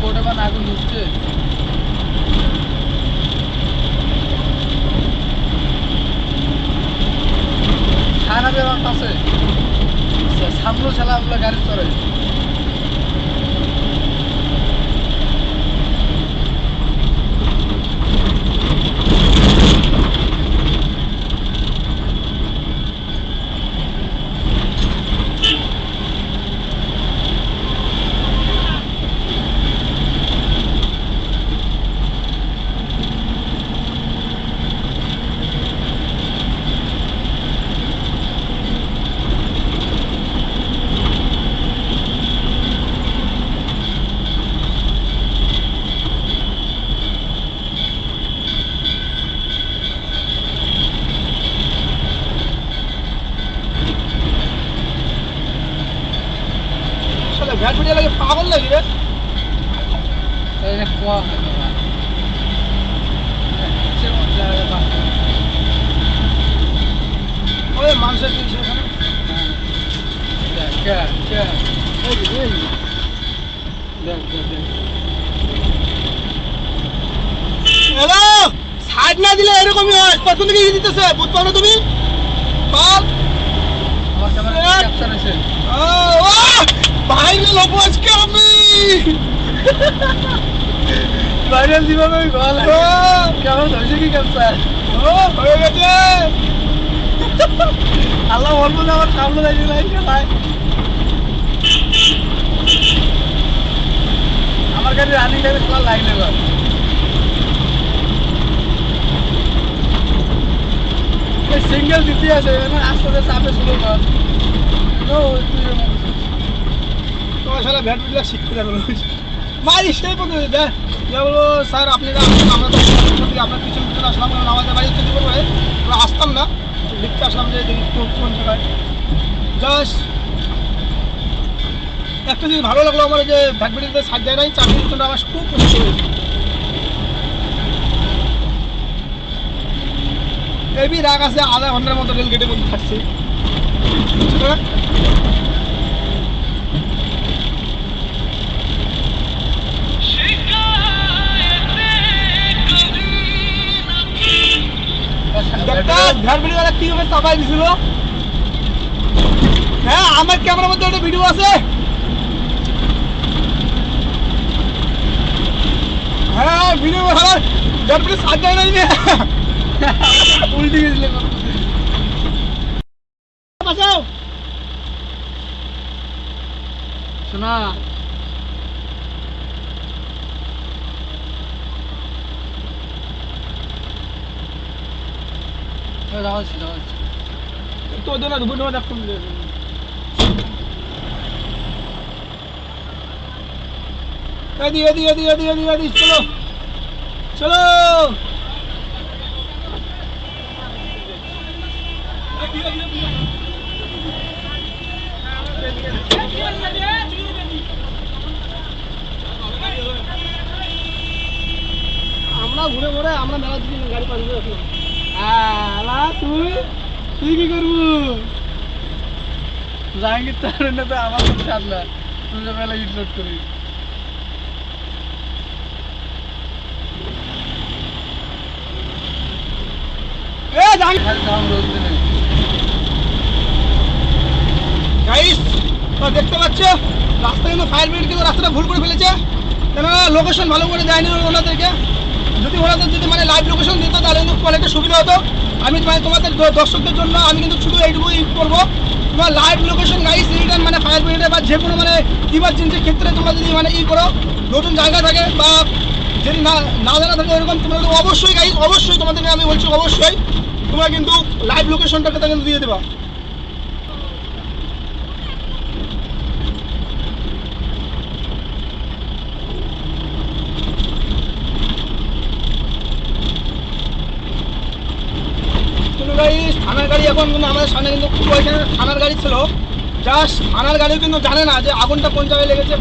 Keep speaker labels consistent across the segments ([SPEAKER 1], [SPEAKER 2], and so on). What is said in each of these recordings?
[SPEAKER 1] কোটে বা আগুন ঢুকছে খানা দেওয়ার কাছে সামনে ছেলাগুলো গাড়ি চড়ে ভ্যাট ভিডিও লাগে পাগল লাগে রে ওই মানুষের হ্যালো সাইড না দিলে এরকমই হয় কখন থেকে দিতেছে বুঝতে পারো তুমি ভাইরাল হবো আজকে আমি ভাইরাল জীবন আমি ভালো কেমন হয়েছে কি ক্যান্সার ও হয়ে গেছে আল্লাহ বলবো যে আমার সামনে দাঁড়িয়ে নাই আমার কাছে রানিং টাইমে খেলা লাইন এবার সিঙ্গেল দিতে আছে আস্তে আস্তে চাপে শুরু কর তোমার সারা ব্যাট বিলা শিখতে যাবো মারি সেই পদ্ধতি দেখ বলবো স্যার আপনি আমরা তো আপনার পিছন পিছনে আসলাম কারণ আমাদের বাড়ি হচ্ছে জীবন হয়ে আমরা আসতাম না লিখতে আসলাম যে দেখি কোন জায়গায় জাস্ট একটা জিনিস ভালো লাগলো আমার যে ব্যাট বিটিতে সাইড যায় নাই চাকরির জন্য আমার খুব খুশি হয়েছে এবি রাগ আছে আধা ঘন্টার মতো রেল গেটের মধ্যে থাকছে হ্যাঁ আমার ক্যামেরার মধ্যে একটা ভিডিও আছে হ্যাঁ ভিডিও সাজ যায় নাই উল্টে গেছিল শোনা তো না দুপুর দেখুন চলো চলো আমরা ঘুরে ঘুরে আমরা মেলা দিন গাড়ি পাস করে আসলাম তুই কি করবো জাহাঙ্গীর তার তো আমার সামনে তুই মেলা ইনলোড করি দেখতে পাচ্ছ রাস্তা কিন্তু ফায়ার ব্রিগেড কিন্তু রাস্তাটা ভুল করে ফেলেছে কেননা লোকেশন ভালো করে দেয়নি ওনাদেরকে যদি ওনাদের যদি মানে লাইভ লোকেশন দিত তাহলে কিন্তু অনেকটা সুবিধা হতো আমি মানে তোমাদের দর্শকদের জন্য আমি কিন্তু শুধু এইটুকুই করবো তোমার লাইভ লোকেশন গাইস রিটার্ন মানে ফায়ার ব্রিগেডে বা যে কোনো মানে ইমার্জেন্সির ক্ষেত্রে তোমরা যদি মানে করো নতুন জায়গা থাকে বা যদি না জানা থাকে এরকম তোমরা অবশ্যই গাইস অবশ্যই তোমাদেরকে আমি বলছি অবশ্যই তোমরা কিন্তু লাইভ লোকেশনটাকে কিন্তু দিয়ে দেবা থানার গাড়ি এখন কিন্তু আমাদের সামনে কিন্তু থানার গাড়ি ছিল প্লাস থানার গাড়িও কিন্তু জানে না যে আগুনটা কোন জায়গায় লেগেছে।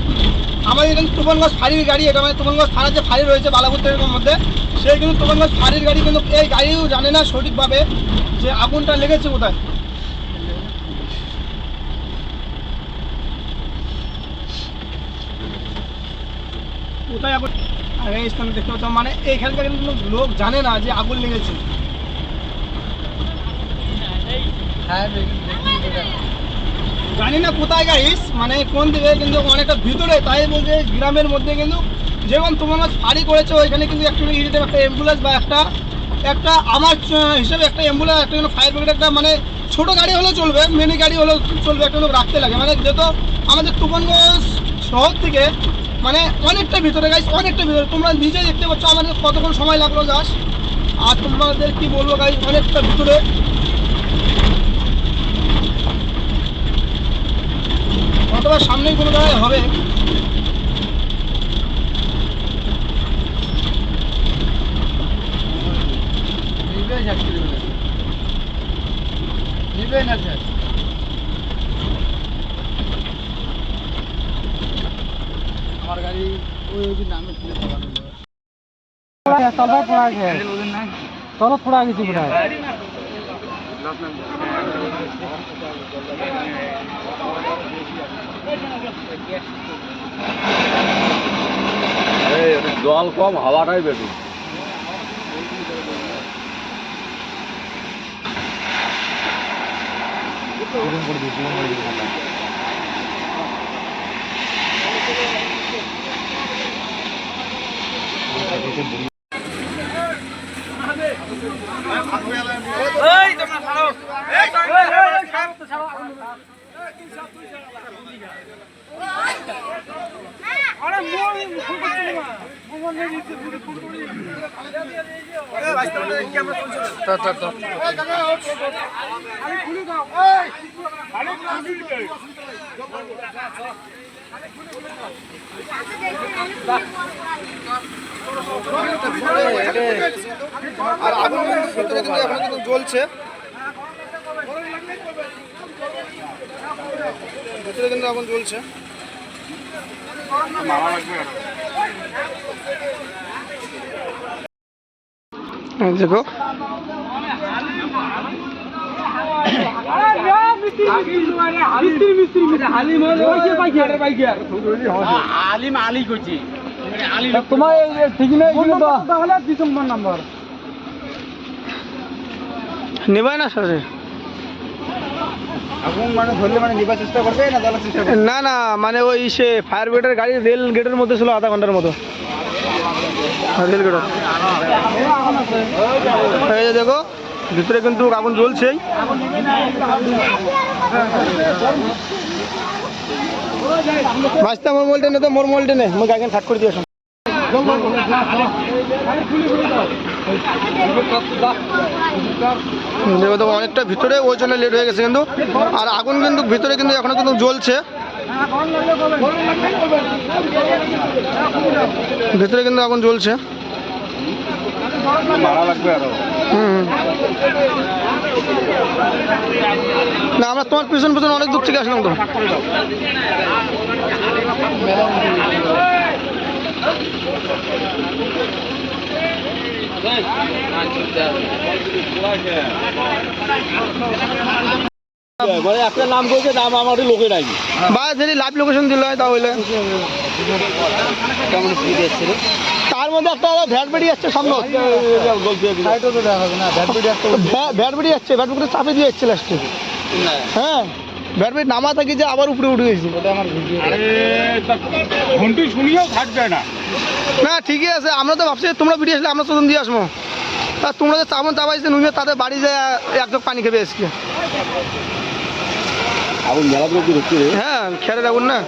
[SPEAKER 1] আমাদের এখানে তুফানগঞ্জ ফাঁড়ির গাড়ি, এটা মানে তুফানগঞ্জ থানার যে ফাঁড়ি রয়েছে বালাপুরের মধ্যে, সেই কিন্তু তুফানগঞ্জ ফাঁড়ির গাড়ি, কিন্তু এই গাড়িও জানে না সঠিকভাবে যে আগুনটা লেগেছে কোথায়। কোথায় আগুন, আর এই স্থানে দেখতে পাচ্ছ মানে এইখানকার কিন্তু লোক জানে না যে আগুন লেগেছে। জানি না কোথায় গাইস, মানে কোন দিকে, কিন্তু অনেকটা ভিতরে, তাই বলছে গ্রামের মধ্যে কিন্তু যেমন তোমার ফাঁড়ি করেছে ওইখানে কিন্তু একটা একটা অ্যাম্বুলেন্স বা একটা আমার হিসেবে একটা অ্যাম্বুলেন্স, একটা কিন্তু ফায়ার ব্রিগেড, একটা মানে ছোটো গাড়ি হলেও চলবে, মিনি গাড়ি হলেও চলবে, একটা লোক রাখতে লাগে। মানে যেহেতু আমাদের তুফানগঞ্জ শহর থেকে মানে অনেকটা ভিতরে গাইস, অনেকটা ভিতরে, তোমরা নিজে দেখতে পাচ্ছ আমাদের কতক্ষণ সময় লাগলো যাস। আর তোমাদের কি বলবো গাইস, অনেকটা ভিতরে। অথবা সামনেই কোনো জায়গায় হবে। আমার গাড়ি ওই নামে তলত পড়া গেছি প্রায়।
[SPEAKER 2] জল কম, হাওয়াটাই বেশি।
[SPEAKER 1] আর আগুন ভিতরে কিন্তু এখন কিন্তু জ্বলছে, ভিতরে কিন্তু আগুন জ্বলছে। দেখো তোমার ঠিক ডিসেম্বর নাম্বার নেবাই না স্যার, আগুন মানে ধরলে মানে নেবার চেষ্টা করবে না জ্বালার চেষ্টা করবে? না না, মানে ওই সে ফায়ার ব্রিগেডের গাড়ি রেল গেটের মধ্যে ছিল আধা ঘন্টার মতো, রেল গেট। এই যে দেখো ভিতরে কিন্তু আগুন জ্বলছেই। বাঁচতে মোর মোবাইল টেনে, তো মোর মোবাইল টেনে মই গাড়ি থাক করে দিয়ে আসুন। অনেকটা ভিতরে, ওই জন্য লেট হয়ে গেছে কিন্তু। আর আগুন কিন্তু ভিতরে কিন্তু এখনো কিন্তু জ্বলছে, ভিতরে কিন্তু আগুন জ্বলছে। না আমরা তোমার পিছন পিছন অনেক দূর থেকে আসলাম তো। মানে একটা নাম করেছে, নাম আমার লোকে নাই বা যদি লাইভ লোকেশন দিল হয় তাহলে কেমন স্পিড এসেছিল। তার মধ্যে একটা ভ্যাট বেরিয়ে যাচ্ছে সামনে, ভ্যাট বেরিয়ে যাচ্ছে, ভ্যাট করে চাপে দিয়ে যাচ্ছে লাস্টে। হ্যাঁ ভ্যাট বেরিয়ে নামা থাকি যে আবার উপরে উঠে গেছি। ঘন্টি শুনিয়েও থাকবে না। না ঠিকই আছে, আমরা তো ভাবছি তোমরা ভিডিও আসলে আমরা তখন দিয়ে আসবো, তা তোমরা যে চাবন চাপাইছে নুয়ে তাদের বাড়ি যায় এক জগ পানি খেবে এসে। আগুন মেলা হচ্ছে, হ্যাঁ খেয়ালের আগুন না।